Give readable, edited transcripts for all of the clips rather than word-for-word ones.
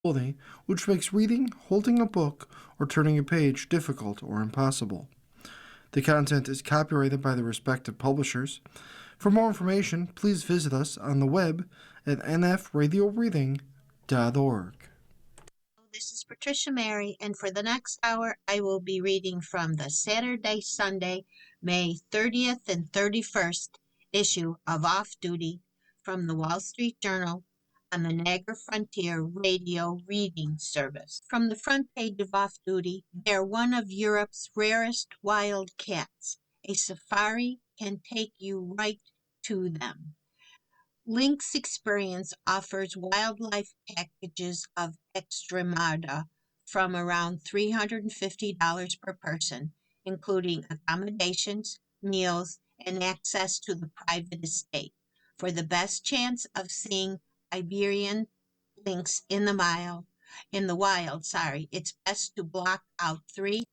difficulty, which makes reading, holding a book, or turning a page difficult or impossible. The content is copyrighted by the respective publishers. For more information, please visit us on the web at nfradioreading.org. This is Patricia Mary, and for the next hour, I will be reading from the Saturday, Sunday, May 30th and 31st issue of Off Duty from the Wall Street Journal on the Niagara Frontier Radio Reading Service. From the front page of Off Duty, they're one of Europe's rarest wild cats. A safari can take you right to them. Lynx Experience offers wildlife packages of Extremada from around $350 per person, including accommodations, meals, and access to the private estate. For the best chance of seeing Iberian lynx in the wild, it's best to block out three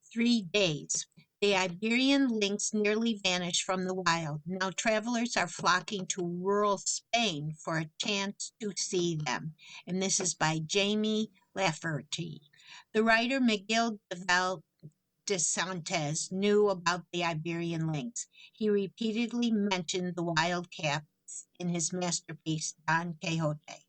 days. The Iberian lynx nearly vanished from the wild. Now travelers are flocking to rural Spain for a chance to see them. And this is by Jamie Lafferty. The writer Miguel de Santos knew about the Iberian lynx. He repeatedly mentioned the wild cats in his masterpiece, Don Quixote.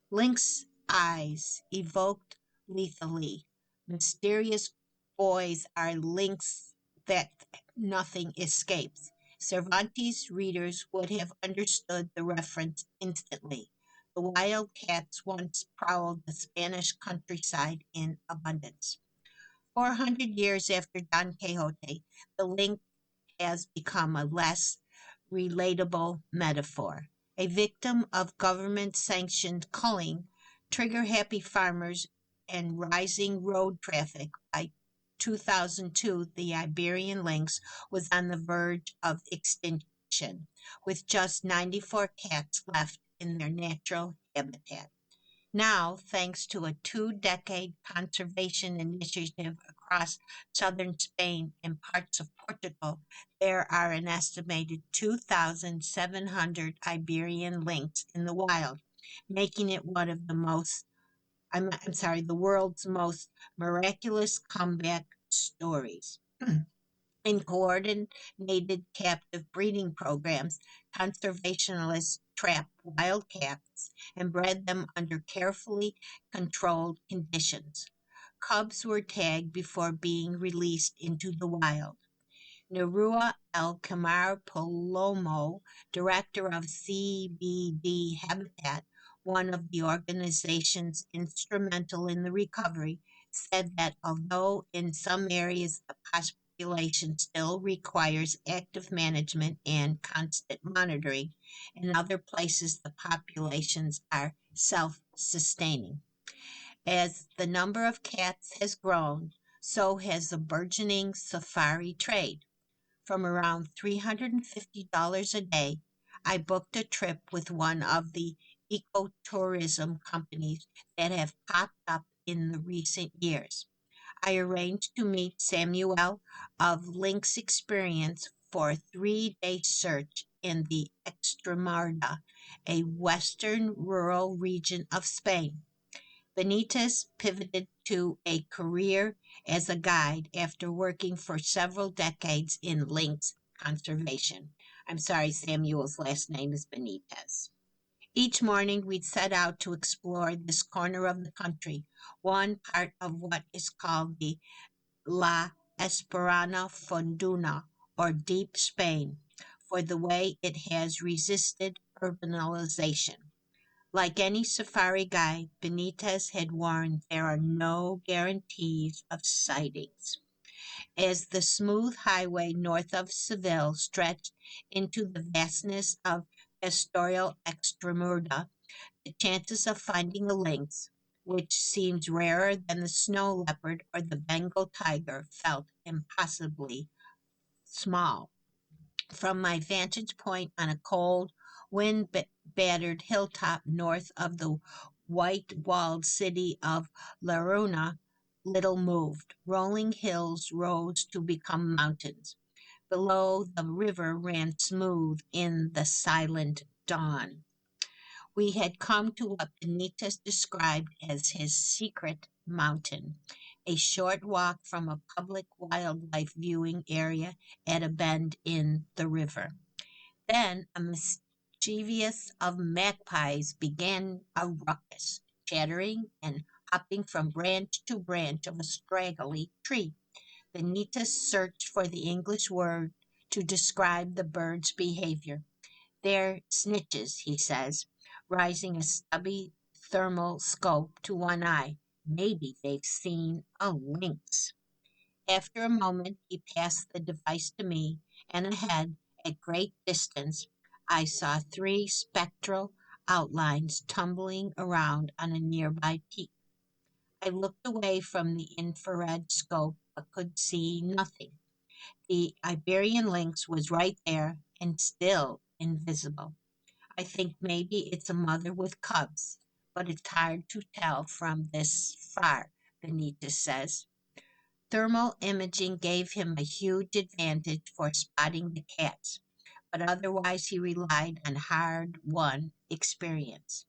Lynx eyes evoked lethally. Mysterious boys are lynx that nothing escapes. Cervantes readers would have understood the reference instantly. The wild cats once prowled the Spanish countryside in abundance. 400 years after Don Quixote, the lynx has become a less relatable metaphor. A victim of government-sanctioned culling, trigger-happy farmers, and rising road traffic, by 2002, the Iberian lynx was on the verge of extinction, with just 94 cats left in their natural habitat. Now, thanks to a 2-decade conservation initiative across southern Spain and parts of Portugal, there are an estimated 2,700 Iberian lynx in the wild, making it one of the world's most miraculous comeback stories. In coordinated captive breeding programs, conservationists trap wild cats and bred them under carefully controlled conditions. Cubs were tagged before being released into the wild. Nerua El Camar Palomo, director of CBD Habitat, one of the organizations instrumental in the recovery, said that although in some areas the population still requires active management and constant monitoring, in other places the populations are self-sustaining. As the number of cats has grown, so has the burgeoning safari trade. From around $350 a day, I booked a trip with one of the ecotourism companies that have popped up in the recent years. I arranged to meet Samuel of Lynx Experience for a 3-day search in the Extremadura, a western rural region of Spain. Benitez pivoted to a career as a guide after working for several decades in lynx conservation. I'm sorry, Samuel's last name is Benitez. Each morning we'd set out to explore this corner of the country, one part of what is called the La Esperana Fonduna, or Deep Spain, for the way it has resisted urbanization. Like any safari guide, Benitez had warned there are no guarantees of sightings. As the smooth highway north of Seville stretched into the vastness of pastoral Extremadura, the chances of finding a lynx, which seems rarer than the snow leopard or the Bengal tiger, felt impossibly small. From my vantage point on a cold, wind-battered hilltop north of the white-walled city of Llerona, little moved. Rolling hills rose to become mountains. Below, the river ran smooth in the silent dawn. We had come to what Benitez described as his secret mountain, a short walk from a public wildlife viewing area at a bend in the river. Then a mischievous of magpies began a ruckus, chattering and hopping from branch to branch of a straggly tree. Benitez searched for the English word to describe the birds' behavior. They're snitches, he says, rising a stubby thermal scope to one eye. Maybe they've seen a lynx. After a moment, he passed the device to me, and ahead, at great distance, I saw three spectral outlines tumbling around on a nearby peak. I looked away from the infrared scope but could see nothing. The Iberian lynx was right there and still invisible. I think maybe it's a mother with cubs, but it's hard to tell from this far, Benitez says. Thermal imaging gave him a huge advantage for spotting the cats, but otherwise he relied on hard won experience.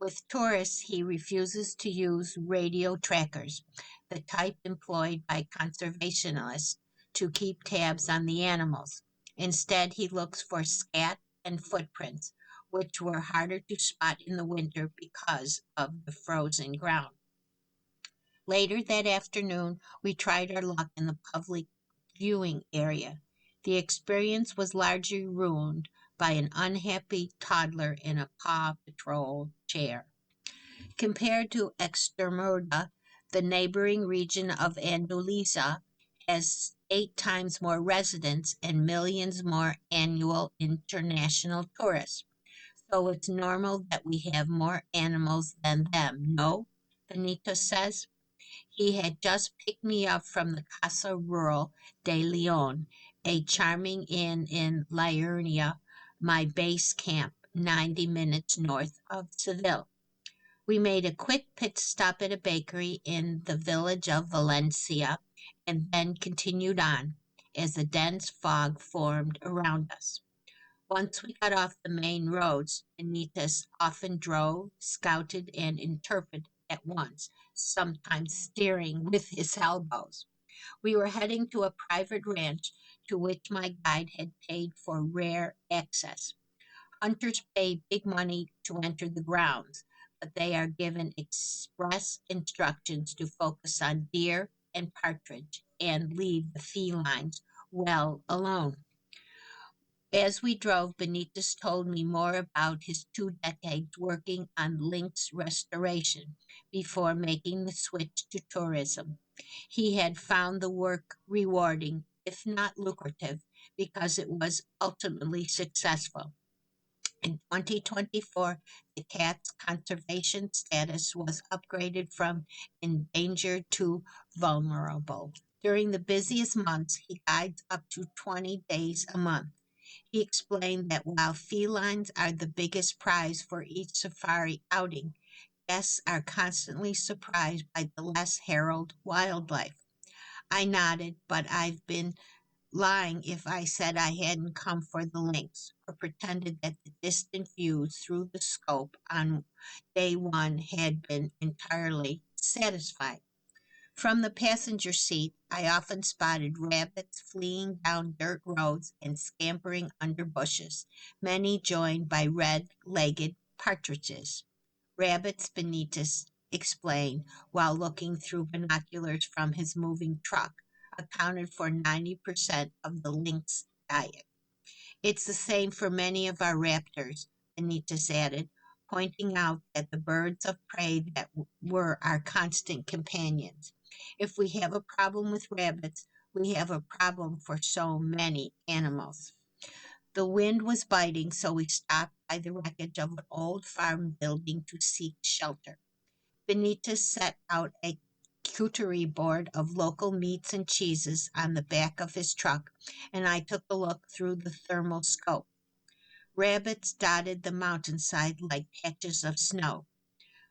With tourists, he refuses to use radio trackers, the type employed by conservationists to keep tabs on the animals. Instead, he looks for scat and footprints, which were harder to spot in the winter because of the frozen ground. Later that afternoon, we tried our luck in the public viewing area. The experience was largely ruined by an unhappy toddler in a Paw Patrol chair. Compared to Extremadura, the neighboring region of Andalusia has 8 times more residents and millions more annual international tourists. So it's normal that we have more animals than them, no? Benito says. He had just picked me up from the Casa Rural de Leon, a charming inn in Lernia, my base camp 90 minutes north of Seville. We made a quick pit stop at a bakery in the village of Valencia and then continued on as a dense fog formed around us. Once we got off the main roads, Benitez often drove, scouted, and interpreted at once, sometimes steering with his elbows. We were heading to a private ranch to which my guide had paid for rare access. Hunters pay big money to enter the grounds, but they are given express instructions to focus on deer and partridge and leave the felines well alone. As we drove, Benitez told me more about his 2 decades working on lynx restoration before making the switch to tourism. He had found the work rewarding, if not lucrative, because it was ultimately successful. In 2024, the cat's conservation status was upgraded from endangered to vulnerable. During the busiest months, he guides up to 20 days a month. He explained that while felines are the biggest prize for each safari outing, guests are constantly surprised by the less heralded wildlife. I nodded, but I've been lying if I said I hadn't come for the lynx, or pretended that the distant views through the scope on day one had been entirely satisfied. From the passenger seat, I often spotted rabbits fleeing down dirt roads and scampering under bushes, many joined by red-legged partridges. Rabbits, Benitez explained while looking through binoculars from his moving truck, accounted for 90% of the lynx diet. It's the same for many of our raptors, Benitez added, pointing out that the birds of prey that were our constant companions. If we have a problem with rabbits, we have a problem for so many animals. The wind was biting, so we stopped by the wreckage of an old farm building to seek shelter. Benitez set out a charcuterie board of local meats and cheeses on the back of his truck, and I took a look through the thermal scope. Rabbits dotted the mountainside like patches of snow.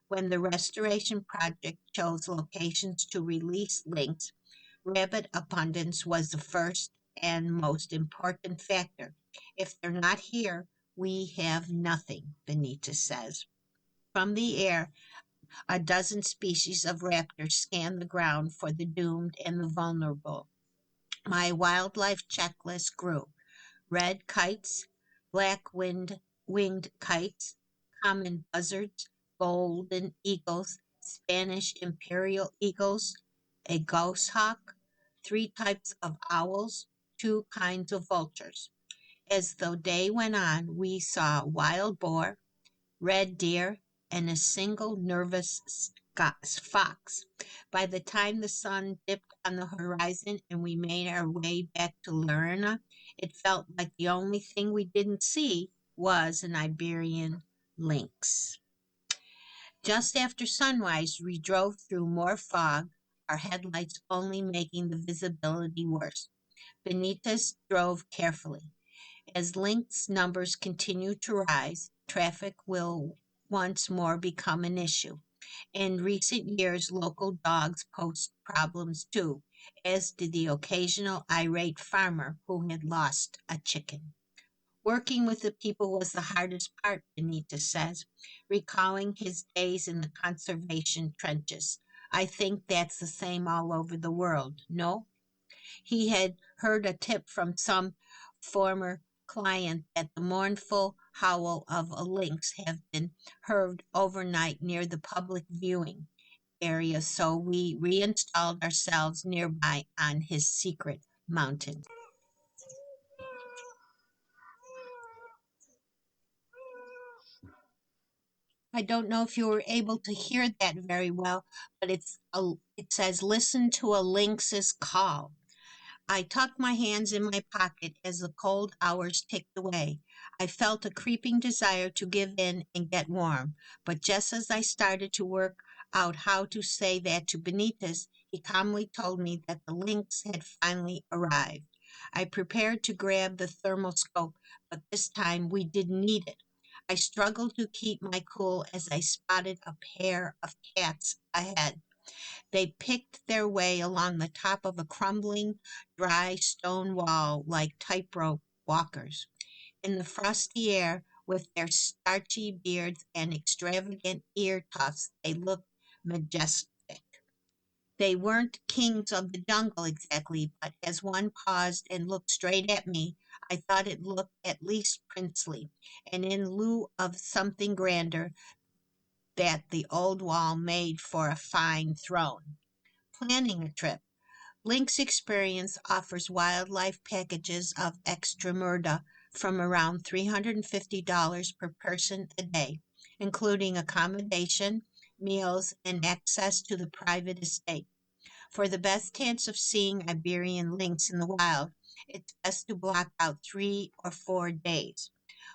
When the restoration project chose locations to release lynx, rabbit abundance was the first and most important factor. If they're not here, we have nothing, Benita says. From the air, a dozen species of raptors scan the ground for the doomed and the vulnerable. My wildlife checklist grew: red kites, winged kites, common buzzards, golden eagles, Spanish imperial eagles, a goshawk, three types of owls, two kinds of vultures. As the day went on, we saw wild boar, red deer, and a single nervous fox. By the time the sun dipped on the horizon and we made our way back to Lerna, it felt like the only thing we didn't see was an Iberian lynx. Just after sunrise, we drove through more fog, our headlights only making the visibility worse. Benitez drove carefully. As lynx numbers continue to rise, traffic will once more become an issue. In recent years, local dogs posed problems too, as did the occasional irate farmer who had lost a chicken. Working with the people was the hardest part, Benita says, recalling his days in the conservation trenches. I think that's the same all over the world, no? He had heard a tip from some former client that the mournful howl of a lynx had been heard overnight near the public viewing area, so we reinstalled ourselves nearby on his secret mountain. I don't know if you were able to hear that very well, but it says listen to a lynx's call. I tucked my hands in my pocket as the cold hours ticked away. I felt a creeping desire to give in and get warm, but just as I started to work out how to say that to Benitez, he calmly told me that the lynx had finally arrived. I prepared to grab the thermoscope, but this time we didn't need it. I struggled to keep my cool as I spotted a pair of cats ahead. They picked their way along the top of a crumbling, dry stone wall like tightrope walkers. In the frosty air, with their starchy beards and extravagant ear tufts, they looked majestic. They weren't kings of the jungle exactly, but as one paused and looked straight at me, I thought it looked at least princely, and in lieu of something grander, that the old wall made for a fine throne. Planning a trip. Lynx Experience offers wildlife packages of extra murder from around $350 per person a day, including accommodation, meals, and access to the private estate. For the best chance of seeing Iberian lynx in the wild, it's best to block out 3 or 4 days.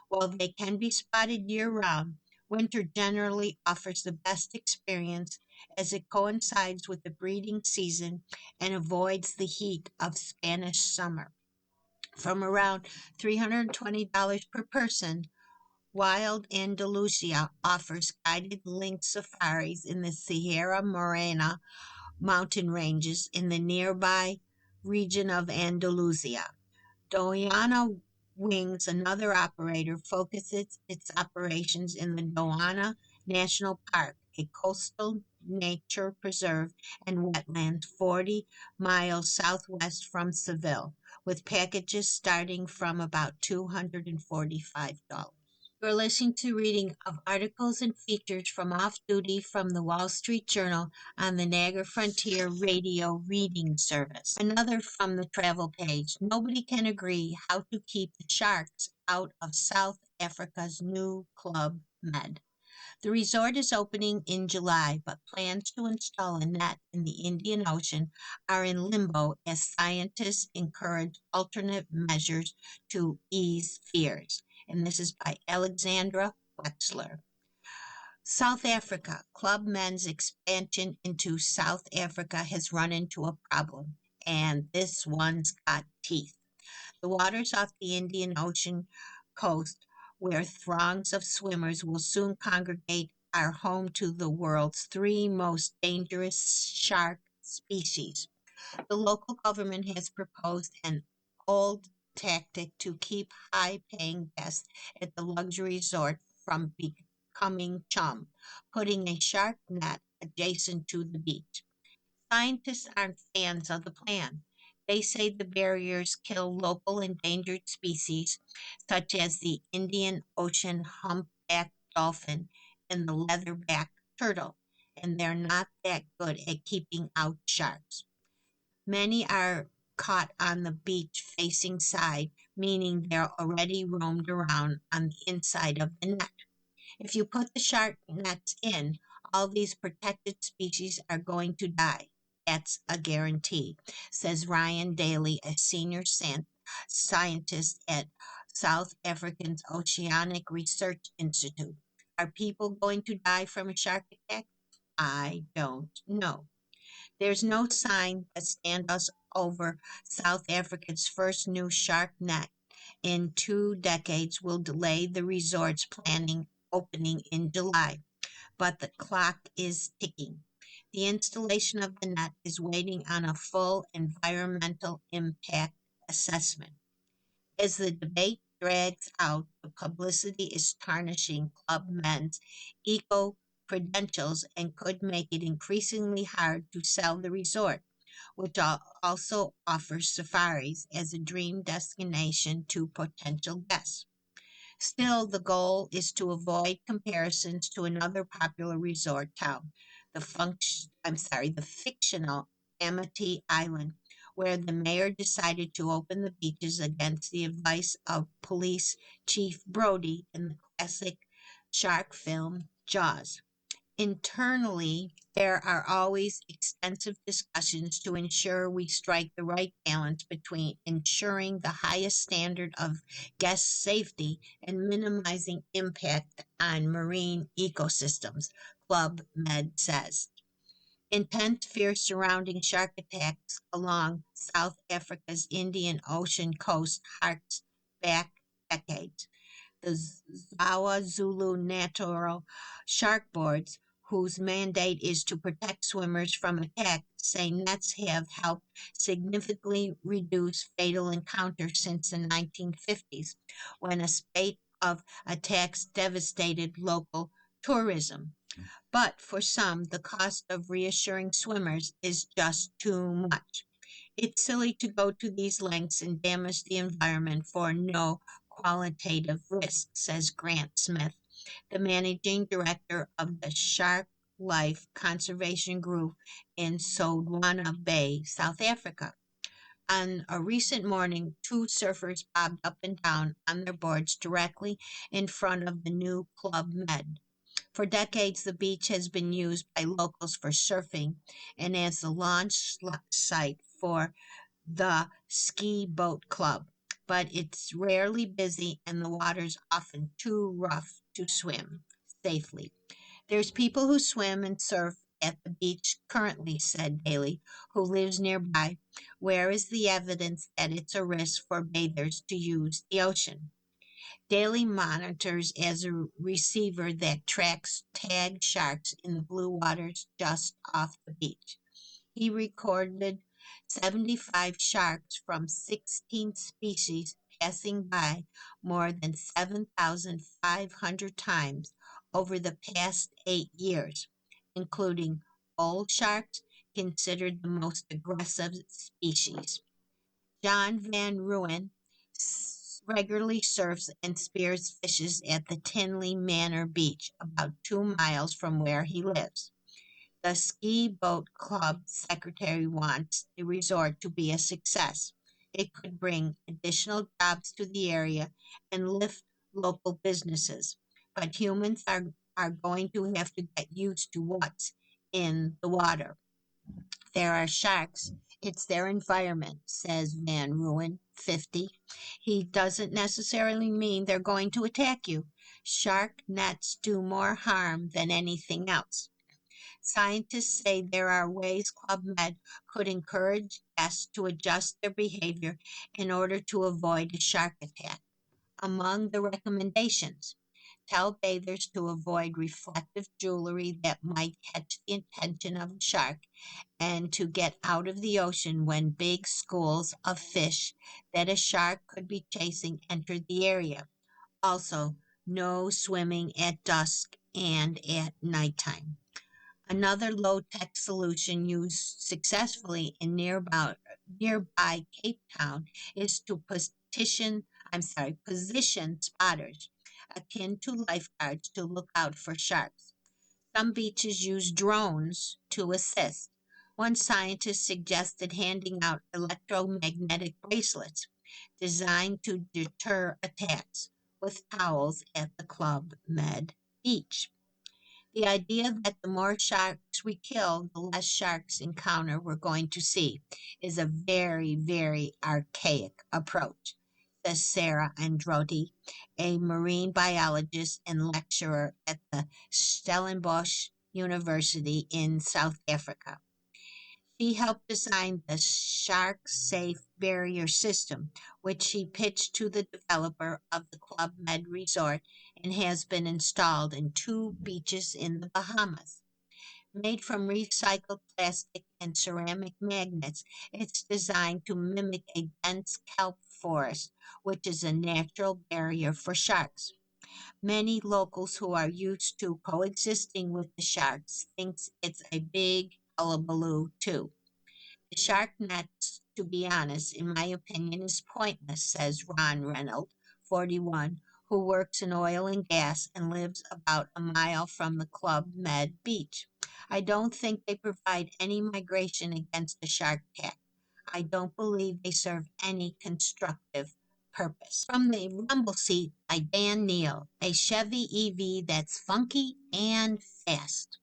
While they can be spotted year round, winter generally offers the best experience as it coincides with the breeding season and avoids the heat of Spanish summer. From around $320 per person, Wild Andalusia offers guided lynx safaris in the Sierra Morena mountain ranges in the nearby region of Andalusia. Doana Wings, another operator, focuses its operations in the Doana National Park, a coastal nature preserve and wetland 40 miles southwest from Seville, with packages starting from about $245. You're listening to reading of articles and features from Off Duty from the Wall Street Journal on the Niagara Frontier Radio Reading Service. Another from the travel page. Nobody can agree how to keep the sharks out of South Africa's new Club Med. The resort is opening in July, but plans to install a net in the Indian Ocean are in limbo as scientists encourage alternate measures to ease fears. And this is by Alexandra Wexler. South Africa. Club Men's expansion into South Africa has run into a problem, and this one's got teeth. The waters off the Indian Ocean coast, where throngs of swimmers will soon congregate, are home to the world's three most dangerous shark species. The local government has proposed an old tactic to keep high-paying guests at the luxury resort from becoming chum, putting a shark net adjacent to the beach. Scientists aren't fans of the plan. They say the barriers kill local endangered species such as the Indian Ocean humpback dolphin and the leatherback turtle, and they're not that good at keeping out sharks. Many are caught on the beach facing side, meaning they're already roamed around on the inside of the net. If you put the shark nets in, all these protected species are going to die. That's a guarantee, says Ryan Daly, a senior scientist at South Africa's Oceanic Research Institute. Are people going to die from a shark attack? I don't know. There's no sign that standoffs over South Africa's first new shark net in 2 decades will delay the resort's planning opening in July, but the clock is ticking. The installation of the net is waiting on a full environmental impact assessment. As the debate drags out, the publicity is tarnishing Club Men's eco credentials and could make it increasingly hard to sell the resort, which also offers safaris as a dream destination to potential guests. Still, the goal is to avoid comparisons to another popular resort town, the fictional Amity Island, where the mayor decided to open the beaches against the advice of police chief Brody in the classic shark film Jaws. Internally, there are always extensive discussions to ensure we strike the right balance between ensuring the highest standard of guest safety and minimizing impact on marine ecosystems, Club Med says. Intense fear surrounding shark attacks along South Africa's Indian Ocean coast harks back decades. The Zawa Zulu Natural Shark Boards, whose mandate is to protect swimmers from attack, say nets have helped significantly reduce fatal encounters since the 1950s, when a spate of attacks devastated local tourism. But for some, the cost of reassuring swimmers is just too much. It's silly to go to these lengths and damage the environment for no qualitative risk, says Grant Smith, the managing director of the Shark Life Conservation Group in Sodwana Bay, South Africa. On a recent morning, two surfers bobbed up and down on their boards directly in front of the new Club Med. For decades, the beach has been used by locals for surfing and as the launch site for the Ski Boat Club, but it's rarely busy and the water's often too rough to swim safely. There's people who swim and surf at the beach currently, said Daly, who lives nearby. Where is the evidence that it's a risk for bathers to use the ocean? Daly monitors as a receiver that tracks tagged sharks in the blue waters just off the beach. He recorded 75 sharks from 16 species passing by more than 7,500 times over the past 8 years, including bull sharks, considered the most aggressive species. John Van Ruin regularly surfs and spears fishes at the Tinley Manor Beach, about 2 miles from where he lives. The Ski Boat Club secretary wants the resort to be a success. It could bring additional jobs to the area and lift local businesses. But humans are going to have to get used to what's in the water. There are sharks. It's their environment, says Van Ruin, 50. He doesn't necessarily mean they're going to attack you. Shark nets do more harm than anything else. Scientists say there are ways Club Med could encourage guests to adjust their behavior in order to avoid a shark attack. Among the recommendations, tell bathers to avoid reflective jewelry that might catch the attention of a shark, and to get out of the ocean when big schools of fish that a shark could be chasing enter the area. Also, no swimming at dusk and at nighttime. Another low-tech solution used successfully in nearby Cape Town is to position spotters akin to lifeguards to look out for sharks. Some beaches use drones to assist. One scientist suggested handing out electromagnetic bracelets designed to deter attacks with towels at the Club Med beach. The idea that the more sharks we kill, the less sharks encounter we're going to see is a very, very archaic approach, says Sarah Androtti, a marine biologist and lecturer at the Stellenbosch University in South Africa. She helped design the Shark Safe Barrier System, which she pitched to the developer of the Club Med Resort and has been installed in two beaches in the Bahamas. Made from recycled plastic and ceramic magnets, it's designed to mimic a dense kelp forest, which is a natural barrier for sharks. Many locals who are used to coexisting with the sharks thinks it's a big hullabaloo too. The shark net, to be honest, in my opinion, is pointless, says Ron Reynolds, 41, who works in oil and gas and lives about a mile from the Club Med beach. I don't think they provide any migration against the shark attack. I don't believe they serve any constructive purpose. From the rumble seat by Dan Neal, a Chevy EV that's funky and fast.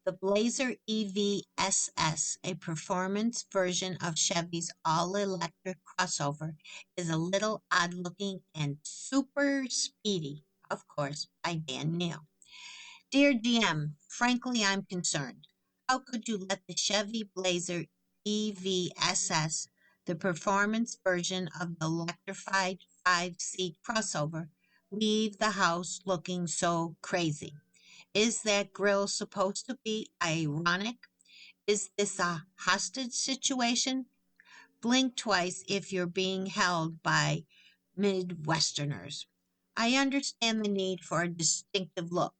The Blazer EV SS, a performance version of Chevy's all-electric crossover, is a little odd-looking and super speedy, of course, by Dan Neal. Dear GM, frankly, I'm concerned. How could you let the Chevy Blazer EV SS, the performance version of the electrified five-seat crossover, leave the house looking so crazy? Is that grill supposed to be ironic? Is this a hostage situation? Blink twice if you're being held by Midwesterners. I understand the need for a distinctive look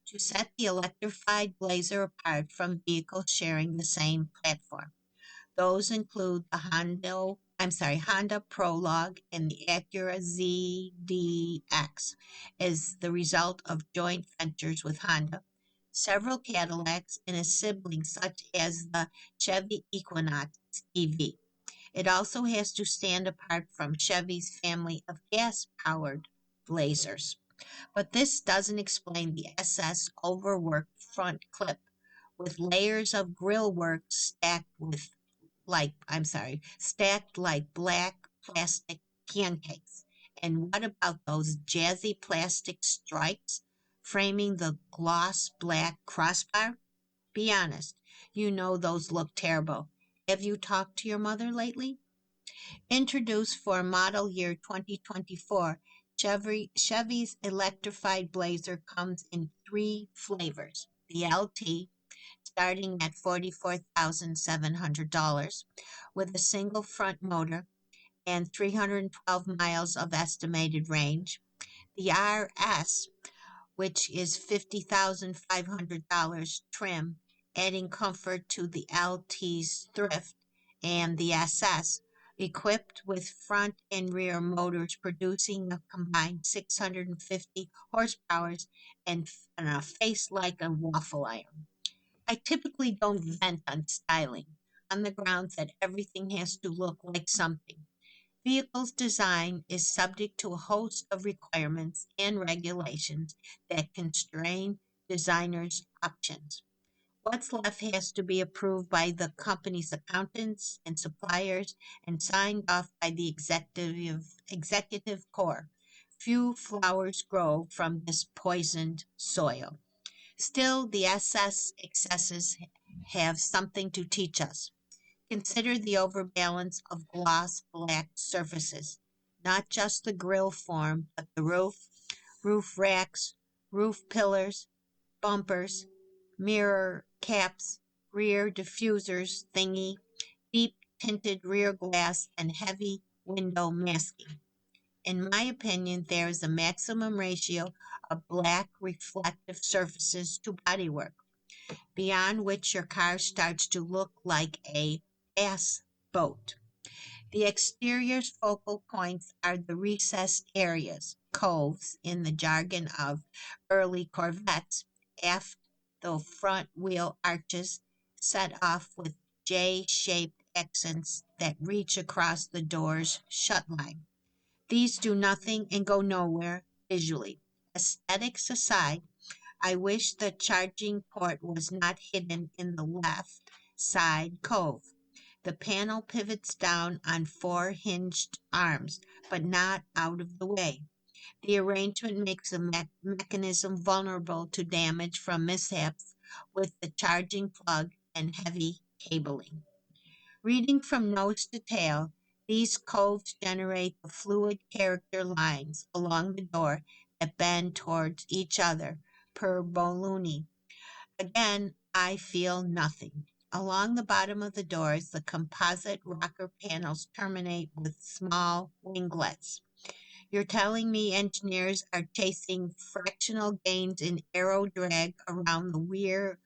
to set the electrified Blazer apart from vehicles sharing the same platform. Those include the Honda Prologue and the Acura ZDX as the result of joint ventures with Honda, several Cadillacs, and a sibling such as the Chevy Equinox EV. It also has to stand apart from Chevy's family of gas-powered Blazers. But this doesn't explain the SS overworked front clip with layers of grill work stacked like black plastic pancakes. And what about those jazzy plastic stripes framing the gloss black crossbar? Be honest, you know those look terrible. Have you talked to your mother lately? Introduced for model year 2024, Chevy's electrified Blazer comes in three flavors. The LT, starting at $44,700, with a single front motor and 312 miles of estimated range. The RS, which is $50,500 trim, adding comfort to the LT's thrift, and the SS, equipped with front and rear motors producing a combined 650 horsepower and a face like a waffle iron. I typically don't vent on styling, on the grounds that everything has to look like something. Vehicles design is subject to a host of requirements and regulations that constrain designers' options. What's left has to be approved by the company's accountants and suppliers and signed off by the executive core. Few flowers grow from this poisoned soil. Still, the SS excesses have something to teach us. Consider the overbalance of gloss black surfaces, not just the grill form, but the roof racks, roof pillars, bumpers, mirror caps, rear diffusers thingy, deep tinted rear glass, and heavy window masking. In my opinion, there is a maximum ratio of black reflective surfaces to bodywork, beyond which your car starts to look like a bass boat. The exterior's focal points are the recessed areas, coves in the jargon of early Corvettes, aft the front wheel arches set off with J-shaped accents that reach across the door's shut line. These do nothing and go nowhere visually. Aesthetics aside, I wish the charging port was not hidden in the left side cove. The panel pivots down on four hinged arms, but not out of the way. The arrangement makes the mechanism vulnerable to damage from mishaps with the charging plug and heavy cabling. Reading from nose to tail, these coves generate the fluid character lines along the door that bend towards each other per Bologna. Again, I feel nothing. Along the bottom of the doors, the composite rocker panels terminate with small winglets. You're telling me engineers are chasing fractional gains in aero drag around the wheel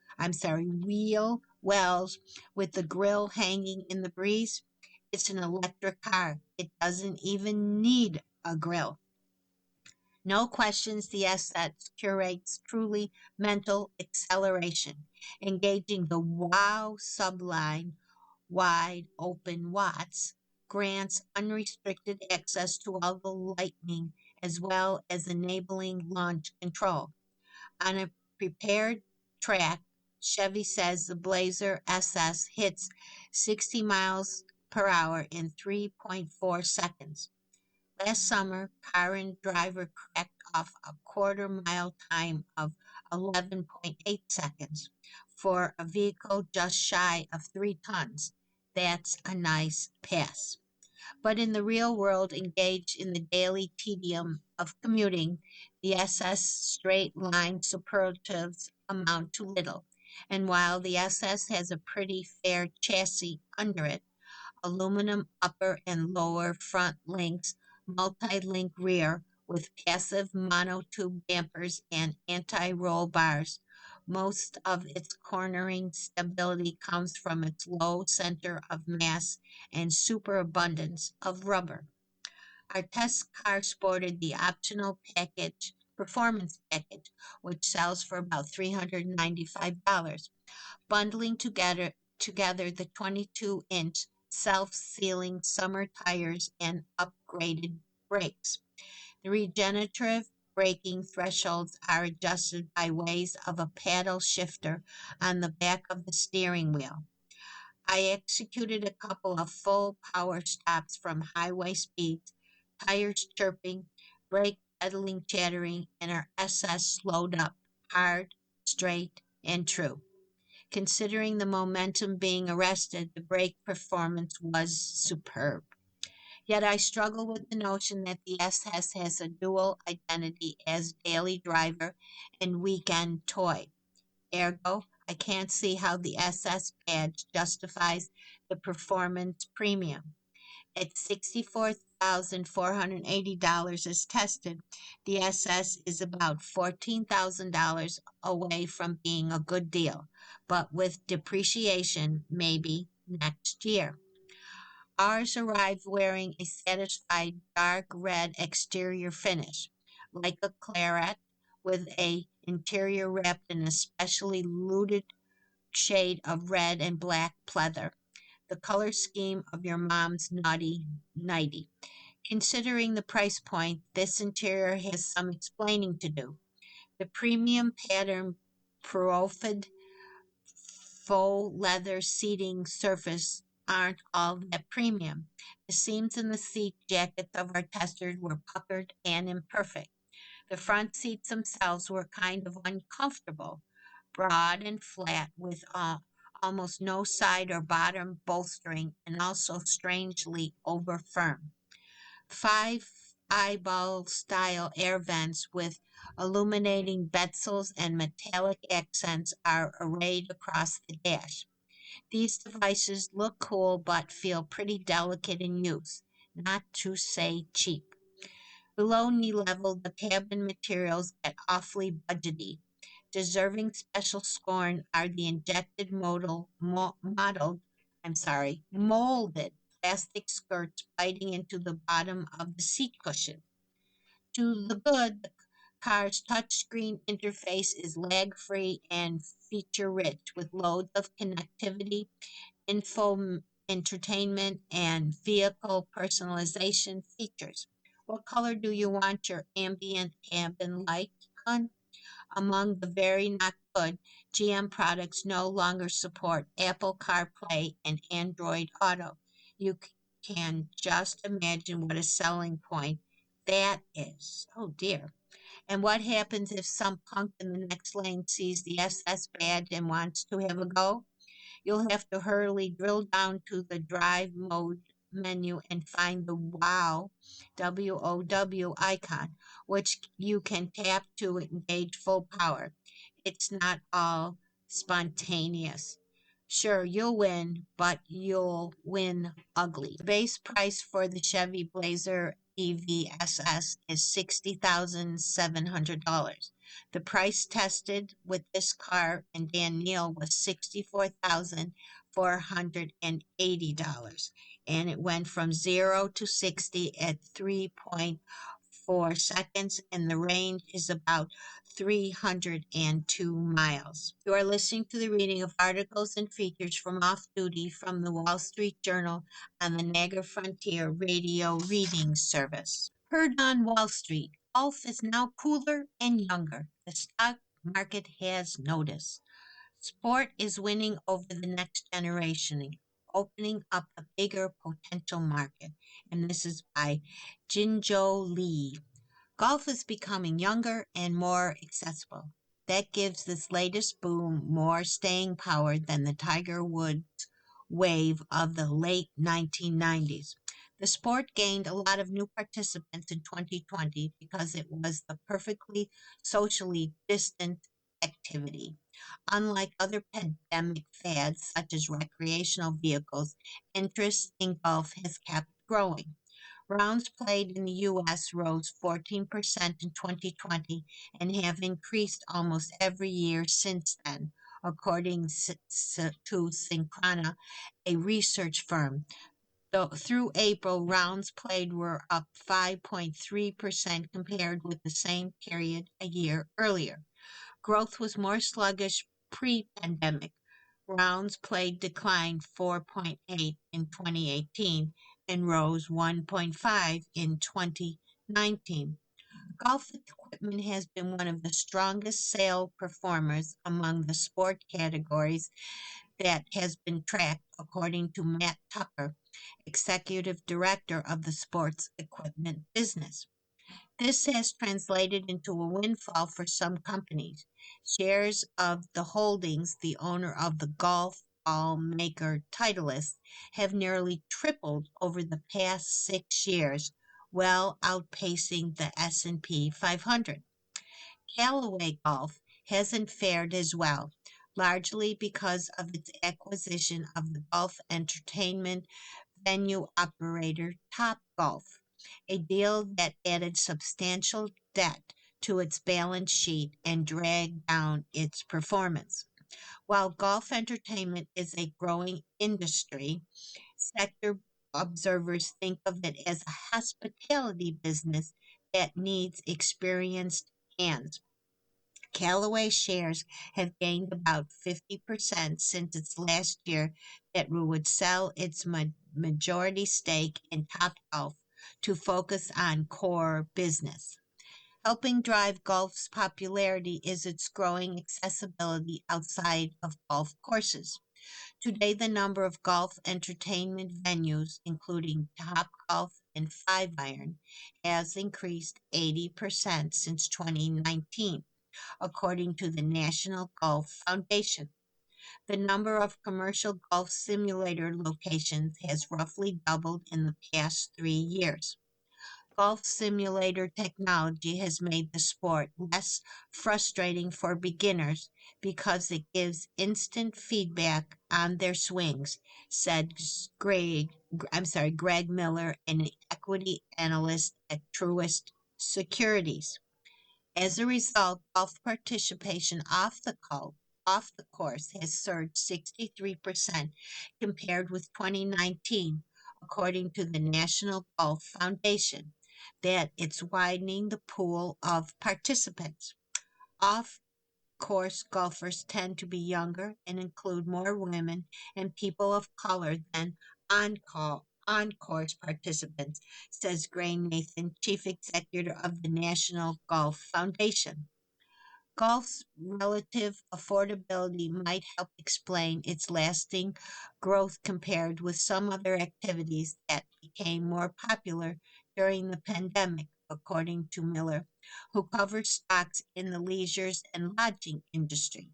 wells with the grill hanging in the breeze? It's an electric car. It doesn't even need a grill. No questions, the SS curates truly mental acceleration, engaging the wow subline, wide open watts, grants unrestricted access to all the lightning as well as enabling launch control. On a prepared track, Chevy says the Blazer SS hits 60 miles per hour in 3.4 seconds. Last summer, car and driver cracked off a quarter-mile time of 11.8 seconds for a vehicle just shy of 3 tons. That's a nice pass. But in the real world, engaged in the daily tedium of commuting, the SS straight line superlatives amount to little. And while the SS has a pretty fair chassis under it, aluminum upper and lower front links, multi-link rear with passive monotube dampers and anti-roll bars. Most of its cornering stability comes from its low center of mass and superabundance of rubber. Our test car sported the optional performance package, which sells for about $395, bundling together the 22-inch self-sealing summer tires and upgraded brakes. The regenerative braking thresholds are adjusted by ways of a paddle shifter on the back of the steering wheel. I executed a couple of full power stops from highway speeds, tires chirping, brake pedaling chattering, and our SS slowed up, hard, straight, and true. Considering the momentum being arrested, the brake performance was superb. Yet I struggle with the notion that the SS has a dual identity as daily driver and weekend toy. Ergo, I can't see how the SS badge justifies the performance premium. At $64,480 as tested, the SS is about $14,000 away from being a good deal, but with depreciation, maybe next year. Ours arrived wearing a satisfied dark red exterior finish, like a claret, with a interior wrapped in a specially luted shade of red and black pleather, the color scheme of your mom's naughty nightie. Considering the price point, this interior has some explaining to do. The premium pattern profiled faux leather seating surface aren't all that premium. The seams in the seat jackets of our testers were puckered and imperfect. The front seats themselves were kind of uncomfortable, broad and flat with almost no side or bottom bolstering and also strangely over firm. 5 eyeball-style air vents with illuminating bezels and metallic accents are arrayed across the dash. These devices look cool but feel pretty delicate in use, not to say cheap. Below knee level, the cabin materials get awfully budgety. Deserving special scorn are the injected molded plastic skirts biting into the bottom of the seat cushion. To the good, the car's touchscreen interface is lag-free and feature-rich with loads of connectivity, info entertainment, and vehicle personalization features. What color do you want your ambient cabin light, hon? Among the very not good, GM products no longer support Apple CarPlay and Android Auto. You can just imagine what a selling point that is. Oh dear. And what happens if some punk in the next lane sees the SS badge and wants to have a go? You'll have to hurriedly drill down to the drive mode menu and find the WOW icon, which you can tap to engage full power. It's not all spontaneous. Sure, you'll win, but you'll win ugly. The base price for the Chevy Blazer EVSS is $60,700. The price tested with this car and Dan Neal was $64,480, and it went from 0 to 60 at 3.4 seconds, and the range is about 302 miles. You are listening to the reading of articles and features from Off Duty from the Wall Street Journal on the Niagara Frontier Radio Reading Service. Heard on Wall Street, golf is now cooler and younger. The stock market has noticed. Sport is winning over the next generation, opening up a bigger potential market. And this is by Jinjo Lee. Golf is becoming younger and more accessible. That gives this latest boom more staying power than the Tiger Woods wave of the late 1990s. The sport gained a lot of new participants in 2020 because it was the perfectly socially distant activity. Unlike other pandemic fads such as recreational vehicles, interest in golf has kept growing. Rounds played in the U.S. rose 14% in 2020 and have increased almost every year since then, according to Synchrona, a research firm. Through April, rounds played were up 5.3% compared with the same period a year earlier. Growth was more sluggish pre-pandemic. Rounds played declined 4.8 in 2018 and rose 1.5 in 2019. Golf equipment has been one of the strongest sale performers among the sport categories that has been tracked, according to Matt Tucker, executive director of the sports equipment business. This has translated into a windfall for some companies. Shares of the holdings, the owner of the golf ball maker Titleist, have nearly tripled over the past 6 years, well outpacing the S&P 500. Callaway Golf hasn't fared as well, largely because of its acquisition of the golf entertainment venue operator Topgolf, a deal that added substantial debt to its balance sheet and dragged down its performance. While golf entertainment is a growing industry, sector observers think of it as a hospitality business that needs experienced hands. Callaway shares have gained about 50% since its last year that would sell its majority stake in Topgolf to focus on core business. Helping drive golf's popularity is its growing accessibility outside of golf courses. Today, the number of golf entertainment venues, including Topgolf and Five Iron, has increased 80% since 2019, according to the National Golf Foundation. The number of commercial golf simulator locations has roughly doubled in the past 3 years. Golf simulator technology has made the sport less frustrating for beginners because it gives instant feedback on their swings, said Greg Miller, an equity analyst at Truist Securities. As a result, golf participation off the course has surged 63% compared with 2019, according to the National Golf Foundation, that it's widening the pool of participants. Off course golfers tend to be younger and include more women and people of color than on course participants, says Gray Nathan, chief executive of the National Golf Foundation. Golf's relative affordability might help explain its lasting growth compared with some other activities that became more popular during the pandemic, according to Miller, who covers stocks in the leisures and lodging industry.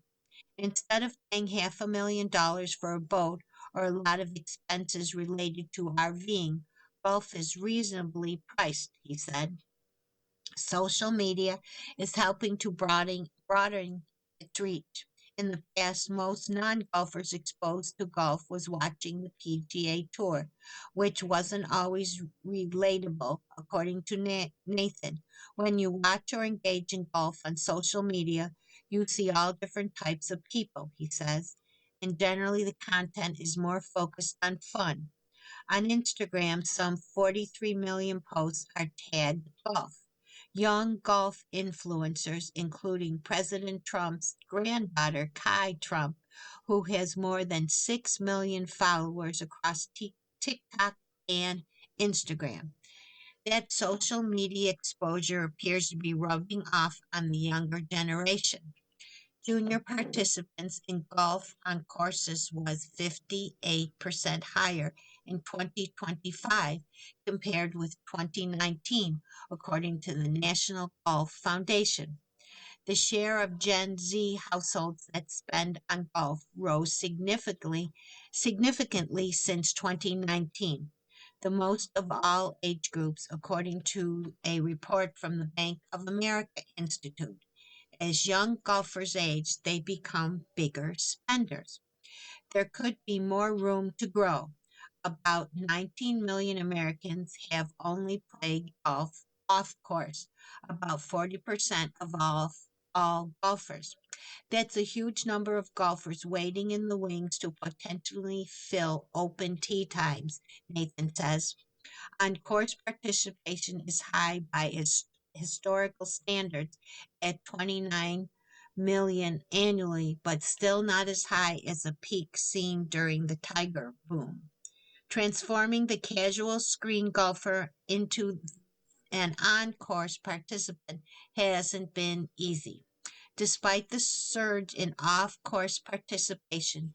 Instead of paying $500,000 for a boat or a lot of expenses related to RVing, golf is reasonably priced, he said. Social media is helping to broaden its reach. In the past, most non-golfers exposed to golf was watching the PGA Tour, which wasn't always relatable, according to Nathan. When you watch or engage in golf on social media, you see all different types of people, he says, and generally the content is more focused on fun. On Instagram, some 43 million posts are tagged golf. Young golf influencers, including President Trump's granddaughter, Kai Trump, who has more than 6 million followers across TikTok and Instagram. That social media exposure appears to be rubbing off on the younger generation. Junior participants in golf on courses was 58% higher in 2025 compared with 2019, according to the National Golf Foundation. The share of Gen Z households that spend on golf rose significantly since 2019, the most of all age groups, according to a report from the Bank of America Institute. As young golfers age, they become bigger spenders. There could be more room to grow. About 19 million Americans have only played golf off course, about 40% of all golfers. That's a huge number of golfers waiting in the wings to potentially fill open tee times, Nathan says. On course participation is high by historical standards at 29 million annually, but still not as high as the peak seen during the Tiger boom. Transforming the casual screen golfer into an on course participant hasn't been easy. Despite the surge in off course participation,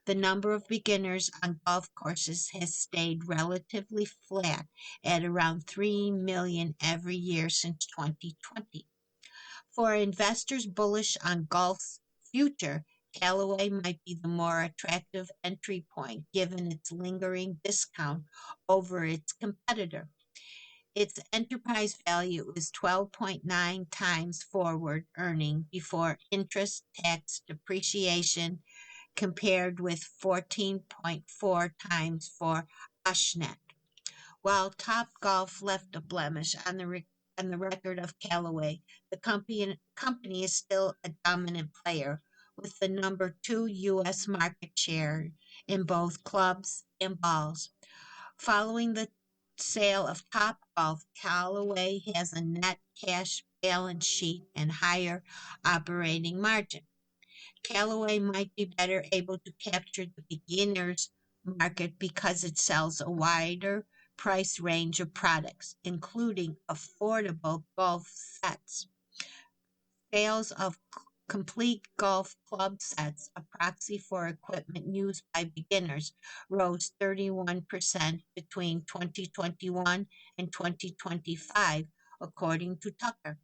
the number of beginners on golf courses has stayed relatively flat at around 3 million every year since 2020. For investors bullish on golf's future, Callaway might be the more attractive entry point given its lingering discount over its competitor. Its enterprise value is 12.9 times forward earning before interest, tax, depreciation, compared with 14.4 times for Ashnet. While Topgolf left a blemish on the record of Callaway, the company is still a dominant player with the number 2 U.S. market share in both clubs and balls. Following the sale of Topgolf, Callaway has a net cash balance sheet and higher operating margin. Callaway might be better able to capture the beginners market because it sells a wider price range of products, including affordable golf sets. Sales of complete golf club sets, a proxy for equipment used by beginners, rose 31% between 2021 and 2025, according to Tucker.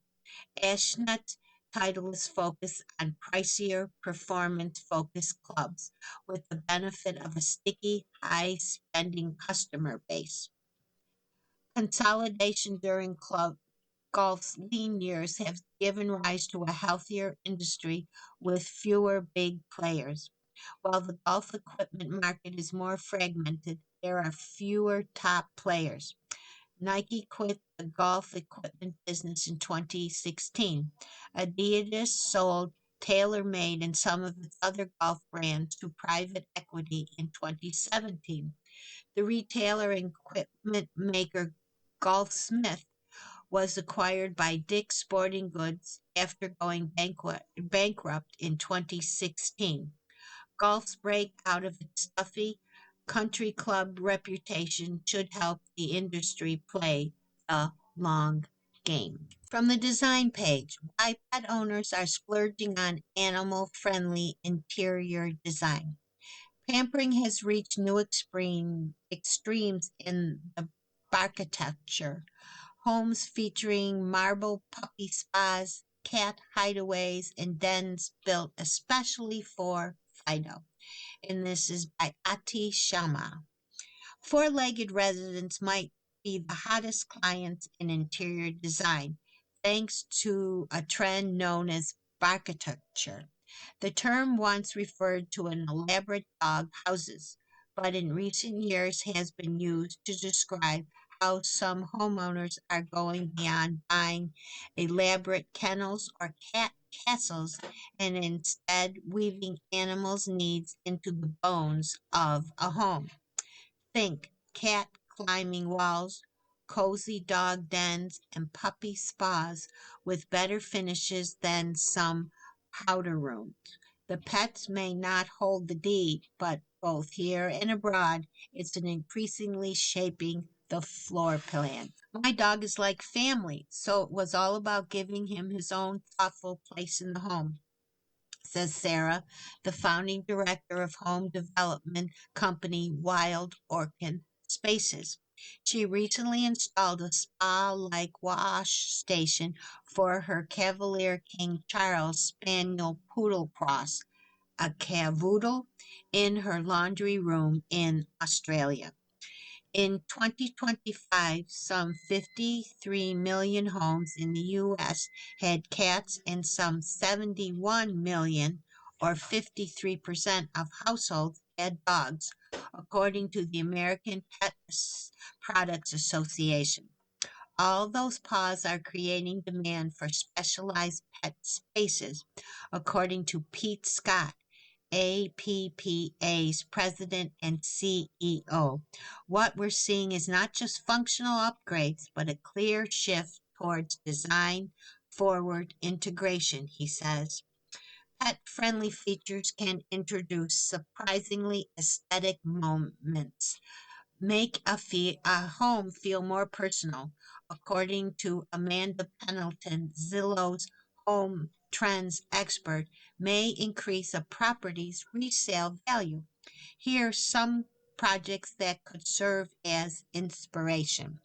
Ashnet's title is focused on pricier, performance-focused clubs with the benefit of a sticky, high-spending customer base. Consolidation during club golf's lean years have given rise to a healthier industry with fewer big players. While the golf equipment market is more fragmented, there are fewer top players. Nike quit the golf equipment business in 2016. Adidas sold TaylorMade and some of its other golf brands to private equity in 2017. The retailer and equipment maker Golfsmith was acquired by Dick's Sporting Goods after going bankrupt in 2016. Golf's break out of its stuffy country club reputation should help the industry play the long game. From the design page, why pet owners are splurging on animal friendly interior design. Pampering has reached new extremes in the architecture. Homes featuring marble puppy spas, cat hideaways, and dens built especially for Fido. And this is by Ati Shama. Four-legged residents might be the hottest clients in interior design, thanks to a trend known as architecture. The term once referred to an elaborate dog houses, but in recent years has been used to describe how some homeowners are going beyond buying elaborate kennels or cat castles and instead weaving animals' needs into the bones of a home. Think cat climbing walls, cozy dog dens, and puppy spas with better finishes than some powder rooms. The pets may not hold the deed, but both here and abroad, it's an increasingly shaping the floor plan. My dog is like family, so it was all about giving him his own thoughtful place in the home, says Sarah, the founding director of home development company Wild Orchid Spaces. She recently installed a spa like wash station for her Cavalier King Charles Spaniel Poodle Cross, a cavoodle, in her laundry room in Australia. In 2025, some 53 million homes in the U.S. had cats, and some 71 million, or 53% of households, had dogs, according to the American Pet Products Association. All those paws are creating demand for specialized pet spaces, according to Pete Scott, APPA's president and CEO. What we're seeing is not just functional upgrades, but a clear shift towards design forward integration, he says. Pet friendly features can introduce surprisingly aesthetic moments, make a home feel more personal, according to Amanda Pendleton, Zillow's home trends expert, may increase a property's resale value. Here are some projects that could serve as inspiration.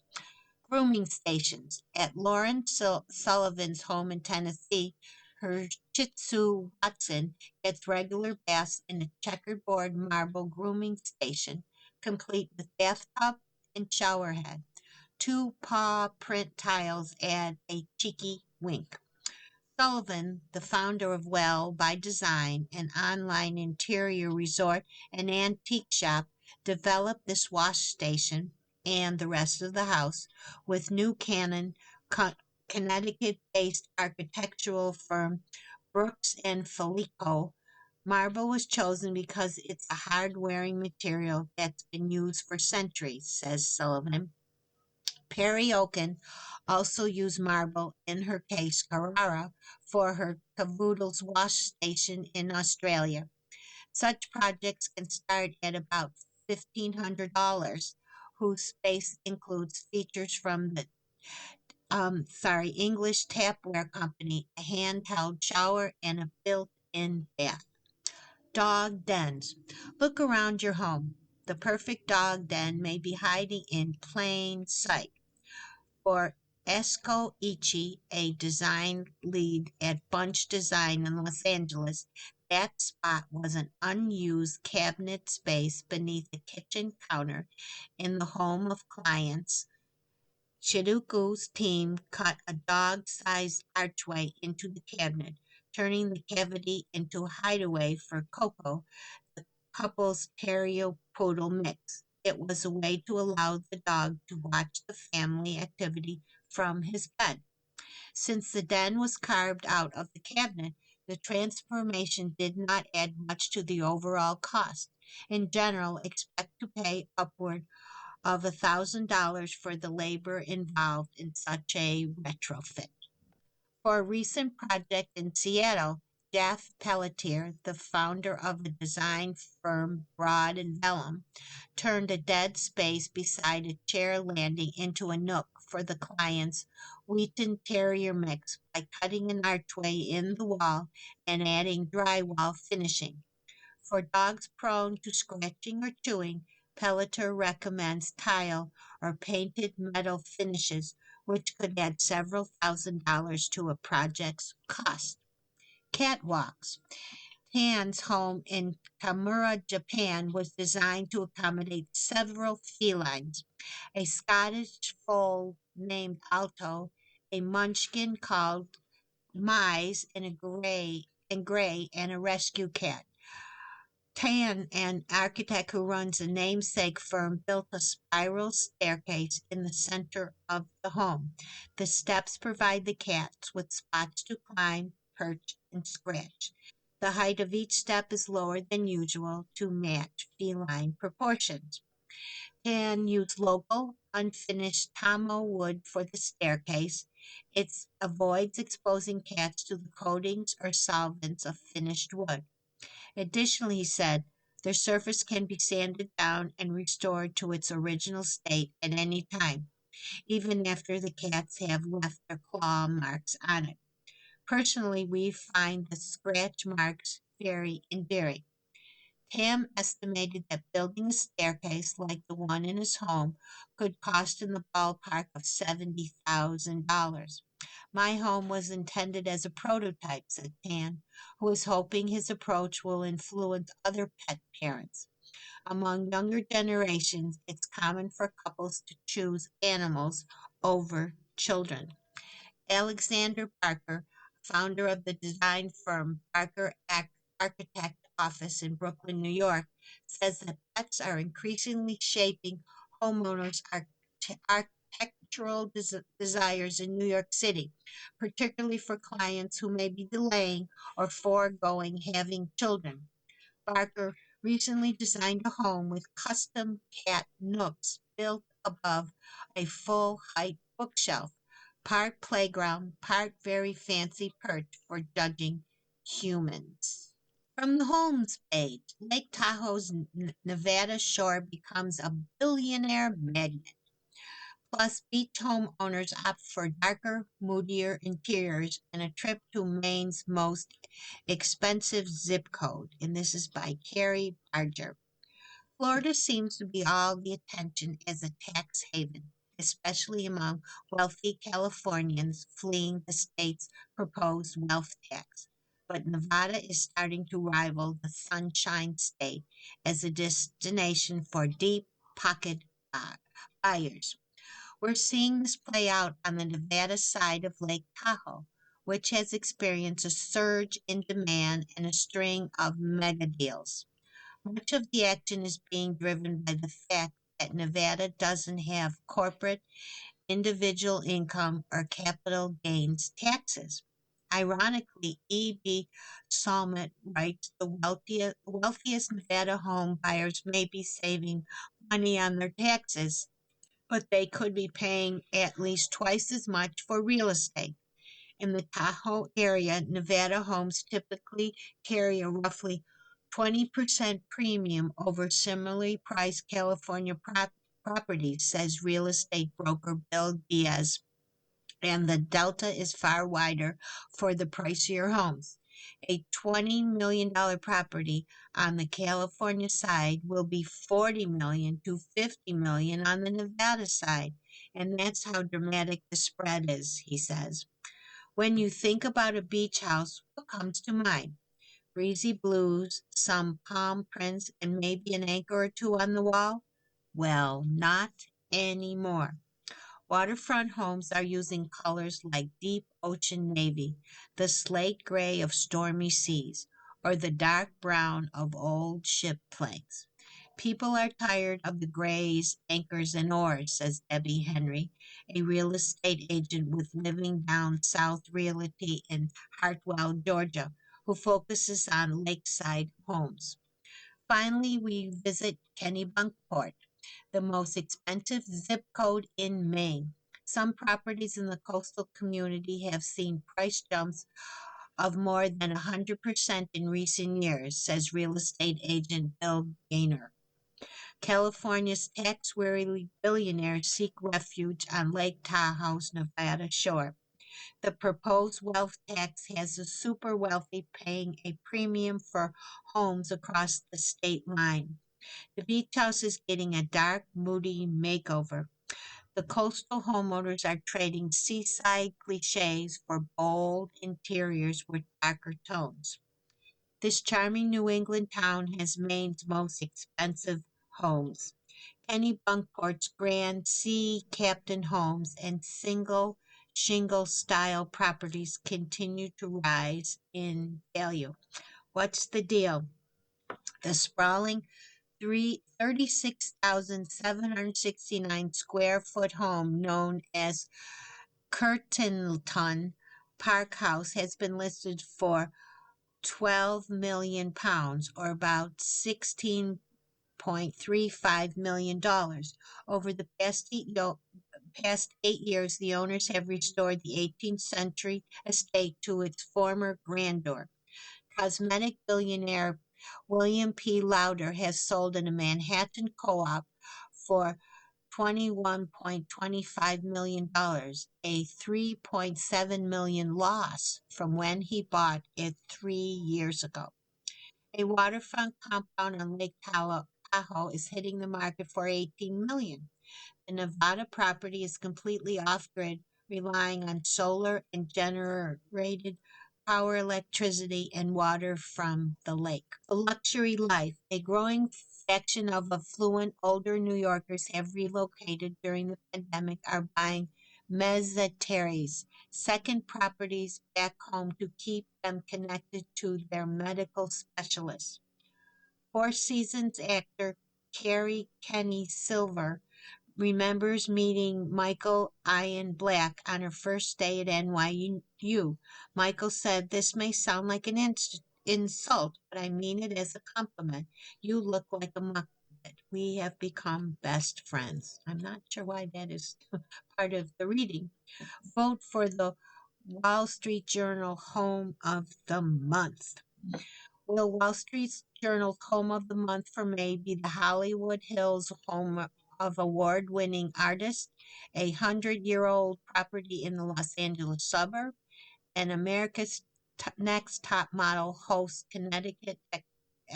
Grooming stations. At Lauren Sullivan's home in Tennessee, her Shih Tzu Watson gets regular baths in a checkerboard marble grooming station, complete with bathtub and shower head. Two paw print tiles add a cheeky wink. Sullivan, the founder of Well by Design, an online interior resort and antique shop, developed this wash station and the rest of the house with New Canaan, Connecticut-based architectural firm Brooks and Felico. Marble was chosen because it's a hard-wearing material that's been used for centuries, says Sullivan. Perry Oaken also used marble in her case Carrara for her Cavoodle's wash station in Australia. Such projects can start at about $1,500, whose space includes features from the English tapware company, a handheld shower, and a built-in bath. Dog dens. Look around your home. The perfect dog den may be hiding in plain sight. For Esko Ichi, a design lead at Bunch Design in Los Angeles, that spot was an unused cabinet space beneath the kitchen counter in the home of clients Shiruku's team cut a dog-sized archway into the cabinet, turning the cavity into a hideaway for Coco, the couple's terrier poodle mix. It was a way to allow the dog to watch the family activity from his bed. Since the den was carved out of the cabinet, the transformation did not add much to the overall cost. In general, expect to pay upward of $1,000 for the labor involved in such a retrofit. For a recent project in Seattle, Jeff Pelletier, the founder of the design firm Broad and Vellum, turned a dead space beside a chair landing into a nook for the client's Wheaton Terrier mix by cutting an archway in the wall and adding drywall finishing. For dogs prone to scratching or chewing, Pelletier recommends tile or painted metal finishes, which could add several $1,000s to a project's cost. Catwalks. Tan's home in Kamura, Japan was designed to accommodate several felines, a Scottish foal named Alto, a munchkin called Mise, and a rescue cat. Tan, an architect who runs a namesake firm, built a spiral staircase in the center of the home. The steps provide the cats with spots to climb, perch, and scratch. The height of each step is lower than usual to match feline proportions. Tan used local, unfinished Tomo wood for the staircase. It avoids exposing cats to the coatings or solvents of finished wood. Additionally, he said, their surface can be sanded down and restored to its original state at any time, even after the cats have left their claw marks on it. Personally, we find the scratch marks very endearing. Tam estimated that building a staircase like the one in his home could cost in the ballpark of $70,000. My home was intended as a prototype, said Tan, who is hoping his approach will influence other pet parents. Among younger generations, it's common for couples to choose animals over children. Alexander Barker, founder of the design firm Architect Office in Brooklyn, New York, says that pets are increasingly shaping homeowners' architectural desires in New York City, particularly for clients who may be delaying or foregoing having children. Barker recently designed a home with custom cat nooks built above a full height bookshelf, part playground, part very fancy perch for judging humans. From the homes page, Lake Tahoe's Nevada shore becomes a billionaire magnet. Plus, beach homeowners opt for darker, moodier interiors and a trip to Maine's most expensive zip code. And this is by Carrie Barger. Florida seems to be all the attention as a tax haven, especially among wealthy Californians fleeing the state's proposed wealth tax. But Nevada is starting to rival the Sunshine State as a destination for deep pocket buyers. We're seeing this play out on the Nevada side of Lake Tahoe, which has experienced a surge in demand and a string of mega deals. Much of the action is being driven by the fact that Nevada doesn't have corporate, individual income, or capital gains taxes. Ironically, E.B. Salmet writes the wealthiest Nevada home buyers may be saving money on their taxes, but they could be paying at least twice as much for real estate. In the Tahoe area, Nevada homes typically carry a roughly 20% premium over similarly priced California properties, says real estate broker Bill Diaz, and the delta is far wider for the pricier homes. A $20 million property on the California side will be $40 million to $50 million on the Nevada side, and that's how dramatic the spread is, he says. When you think about a beach house, what comes to mind? Breezy blues, some palm prints, and maybe an anchor or two on the wall? Well, not anymore. Waterfront homes are using colors like deep ocean navy, the slate gray of stormy seas, or the dark brown of old ship planks. People are tired of the grays, anchors, and oars, says Debbie Henry, a real estate agent with Living Down South Realty in Hartwell, Georgia, who focuses on lakeside homes. Finally, we visit Kennebunkport, the most expensive zip code in Maine. Some properties in the coastal community have seen price jumps of more than 100% in recent years, says real estate agent Bill Gaynor. California's tax-weary billionaires seek refuge on Lake Tahoe's Nevada shore. The proposed wealth tax has the super wealthy paying a premium for homes across the state line. The beach house is getting a dark, moody makeover. The coastal homeowners are trading seaside cliches for bold interiors with darker tones. This charming New England town has Maine's most expensive homes. Kennebunkport's grand sea captain homes and single shingle style properties continue to rise in value. What's the deal? The sprawling 36,769 square foot home known as Curtinton Park House has been listed for £12 million, or about $16.35 million. Over the past 8 years, the owners have restored the 18th century estate to its former grandeur. Cosmetic billionaire William P. Lauder has sold in a Manhattan co-op for $21.25 million, a $3.7 million loss from when he bought it 3 years ago. A waterfront compound on Lake Tahoe is hitting the market for $18 million. The Nevada property is completely off-grid, relying on solar and generated power, electricity, and water from the lake. The luxury life. A growing faction of affluent older New Yorkers have relocated during the pandemic are buying mezzanines, second properties back home to keep them connected to their medical specialists. Four Seasons actor Carrie Kenny Silver remembers meeting Michael Ian Black on her first day at NYU. Michael said, "This may sound like an insult, but I mean it as a compliment. You look like a Muppet. We have become best friends." I'm not sure why that is part of the reading. Vote for the Wall Street Journal Home of the Month. Will Wall Street Journal's Home of the Month for May be the Hollywood Hills home of award-winning artist, a 100-year-old property in the Los Angeles suburb, and America's Next Top Model hosts Connecticut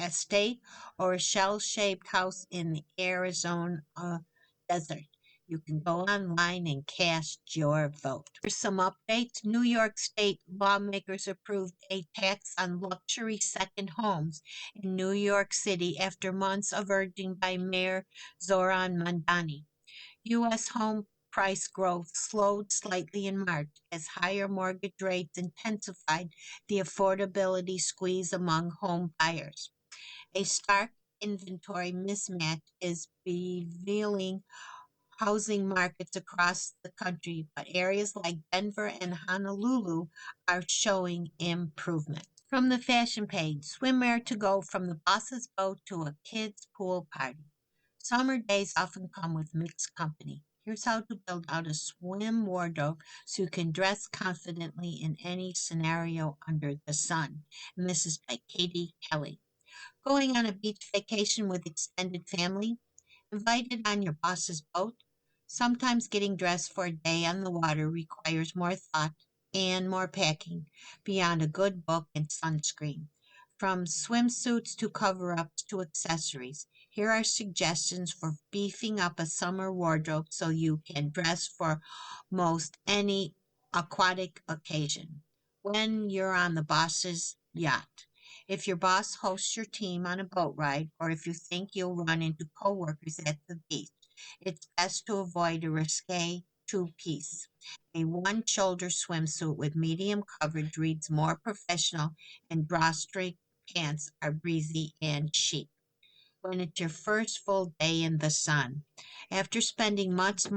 estate, or a shell-shaped house in the Arizona desert? You can go online and cast your vote. For some updates, New York State lawmakers approved a tax on luxury second homes in New York City after months of urging by Mayor Zoran Mandani. U.S. home price growth slowed slightly in March as higher mortgage rates intensified the affordability squeeze among home buyers. A stark inventory mismatch is revealing housing markets across the country, but areas like Denver and Honolulu are showing improvement. From the fashion page, swimwear to go from the boss's boat to a kid's pool party. Summer days often come with mixed company. Here's how to build out a swim wardrobe so you can dress confidently in any scenario under the sun. And this is by Katie Kelly. Going on a beach vacation with extended family? Invited on your boss's boat? Sometimes getting dressed for a day on the water requires more thought and more packing beyond a good book and sunscreen. From swimsuits to cover-ups to accessories, here are suggestions for beefing up a summer wardrobe so you can dress for most any aquatic occasion. When you're on the boss's yacht. If your boss hosts your team on a boat ride, or if you think you'll run into coworkers at the beach, it's best to avoid a risque two-piece. A one-shoulder swimsuit with medium coverage reads more professional, and drawstring pants are breezy and chic. When it's your first full day in the sun. After spending months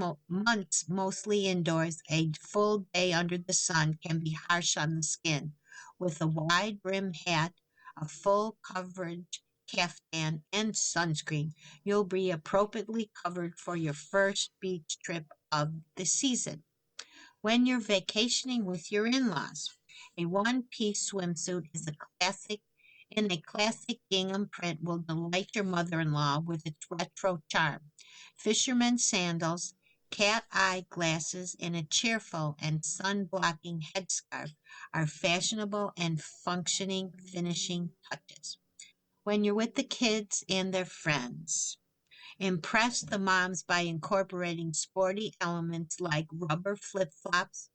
mostly indoors, a full day under the sun can be harsh on the skin. With a wide brim hat, a full coverage caftan, and sunscreen, you'll be appropriately covered for your first beach trip of the season. When you're vacationing with your in-laws, a one-piece swimsuit is a classic in a classic gingham print will delight your mother-in-law with its retro charm. Fisherman's sandals, cat-eye glasses, and a cheerful and sun-blocking headscarf are fashionable and functioning finishing touches. When you're with the kids and their friends, impress the moms by incorporating sporty elements like rubber flip-flops,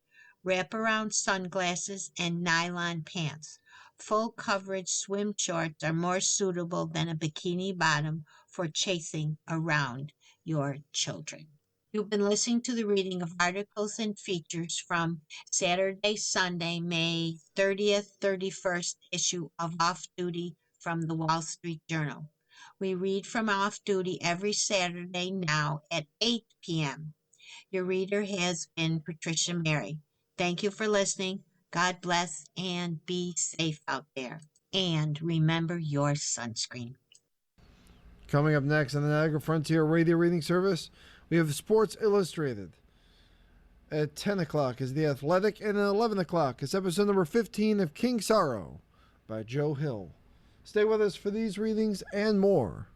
wraparound sunglasses, and nylon pants. Full coverage swim shorts are more suitable than a bikini bottom for chasing around your children. You've been listening to the reading of articles and features from Saturday, Sunday, May 30th, 31st issue of Off Duty from the Wall Street Journal. We read from Off Duty every Saturday now at 8 p.m. Your reader has been Patricia Mary. Thank you for listening. God bless and be safe out there. And remember your sunscreen. Coming up next on the Niagara Frontier Radio Reading Service, we have Sports Illustrated. At 10 o'clock is The Athletic, and at 11 o'clock is episode number 15 of King Sorrow by Joe Hill. Stay with us for these readings and more.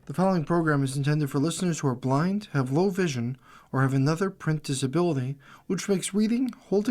The following program is intended for listeners who are blind, have low vision, or have another print disability, which makes reading, holding